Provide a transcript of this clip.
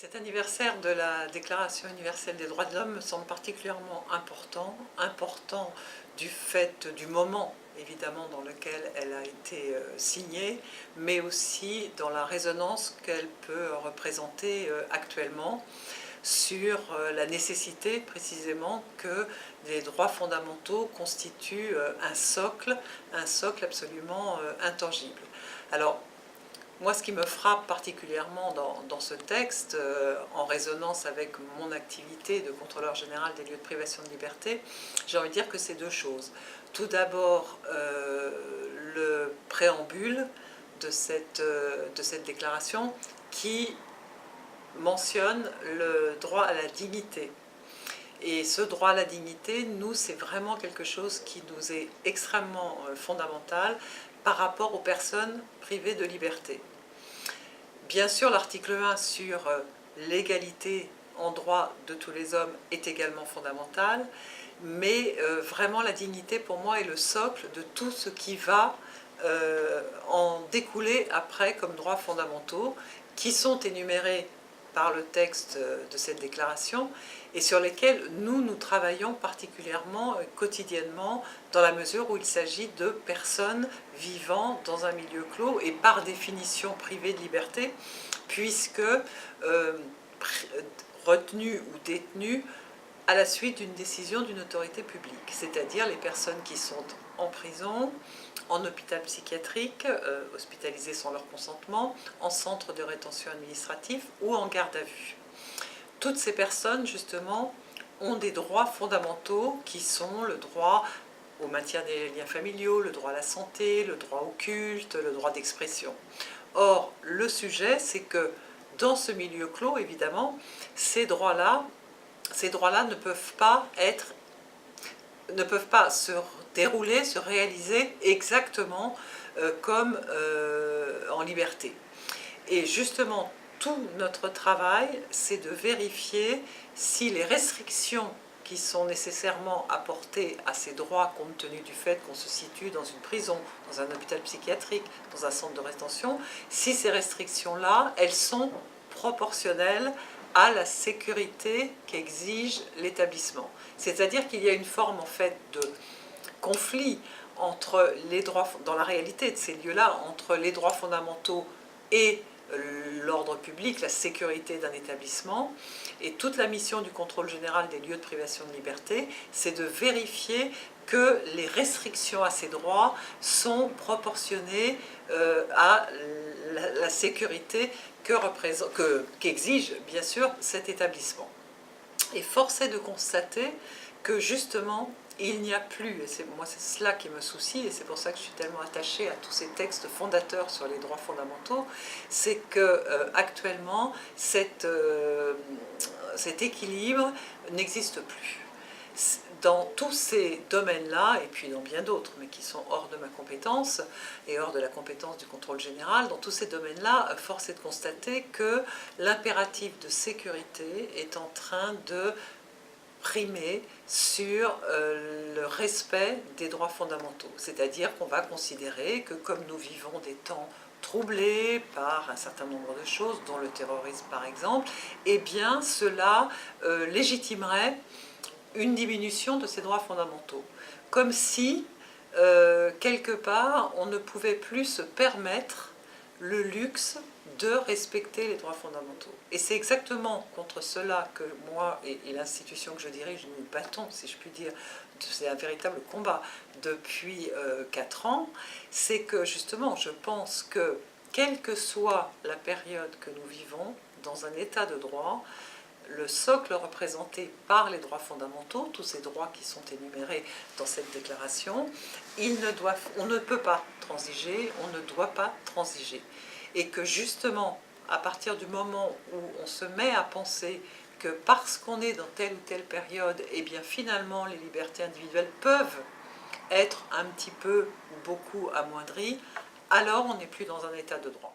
Cet anniversaire de la Déclaration universelle des droits de l'homme me semble particulièrement important du fait du moment évidemment dans lequel elle a été signée, mais aussi dans la résonance qu'elle peut représenter actuellement sur la nécessité précisément que les droits fondamentaux constituent un socle absolument intangible. Alors, moi, ce qui me frappe particulièrement dans ce texte, en résonance avec mon activité de contrôleur général des lieux de privation de liberté, j'ai envie de dire que c'est deux choses. Tout d'abord, le préambule de cette déclaration qui mentionne le droit à la dignité. Et ce droit à la dignité, nous, c'est vraiment quelque chose qui nous est extrêmement fondamental par rapport aux personnes privées de liberté. Bien sûr, l'article 1 sur l'égalité en droit de tous les hommes est également fondamental, mais vraiment la dignité pour moi est le socle de tout ce qui va en découler après comme droits fondamentaux qui sont énumérés par le texte de cette déclaration et sur lesquels nous travaillons particulièrement quotidiennement dans la mesure où il s'agit de personnes vivant dans un milieu clos et par définition privées de liberté puisque retenues ou détenues à la suite d'une décision d'une autorité publique, c'est-à-dire les personnes qui sont en prison, en hôpital psychiatrique, hospitalisées sans leur consentement, en centre de rétention administrative ou en garde à vue. Toutes ces personnes, justement, ont des droits fondamentaux qui sont le droit au maintien des liens familiaux, le droit à la santé, le droit au culte, le droit d'expression. Or, le sujet, c'est que dans ce milieu clos, évidemment, ces droits-là ne peuvent pas se dérouler, se réaliser exactement comme en liberté. Et justement, tout notre travail, c'est de vérifier si les restrictions qui sont nécessairement apportées à ces droits compte tenu du fait qu'on se situe dans une prison, dans un hôpital psychiatrique, dans un centre de rétention, si ces restrictions-là, elles sont proportionnelles à la sécurité qu'exige l'établissement. C'est-à-dire qu'il y a une forme en fait de conflit entre les droits, dans la réalité de ces lieux-là, entre les droits fondamentaux et l'ordre public, la sécurité d'un établissement. Et toute la mission du contrôle général des lieux de privation de liberté, c'est de vérifier que les restrictions à ces droits sont proportionnées à la sécurité qu'exige bien sûr cet établissement. Et force est de constater que justement il n'y a plus, et moi c'est cela qui me soucie, et c'est pour ça que je suis tellement attachée à tous ces textes fondateurs sur les droits fondamentaux, c'est que actuellement cet équilibre n'existe plus. Dans tous ces domaines-là, et puis dans bien d'autres, mais qui sont hors de ma compétence, et hors de la compétence du contrôle général, dans tous ces domaines-là, force est de constater que l'impératif de sécurité est en train de primer sur le respect des droits fondamentaux. C'est-à-dire qu'on va considérer que comme nous vivons des temps troublés par un certain nombre de choses, dont le terrorisme par exemple, eh bien cela légitimerait une diminution de ces droits fondamentaux. Comme si, quelque part, on ne pouvait plus se permettre le luxe de respecter les droits fondamentaux. Et c'est exactement contre cela que moi et l'institution que je dirige, nous battons, si je puis dire, c'est un véritable combat depuis 4 ans, c'est que justement, je pense que, quelle que soit la période que nous vivons, dans un état de droit, le socle représenté par les droits fondamentaux, tous ces droits qui sont énumérés dans cette déclaration, on ne peut pas transiger, on ne doit pas transiger. Et que justement, à partir du moment où on se met à penser que parce qu'on est dans telle ou telle période, eh bien finalement les libertés individuelles peuvent être un petit peu ou beaucoup amoindries, alors on n'est plus dans un état de droit.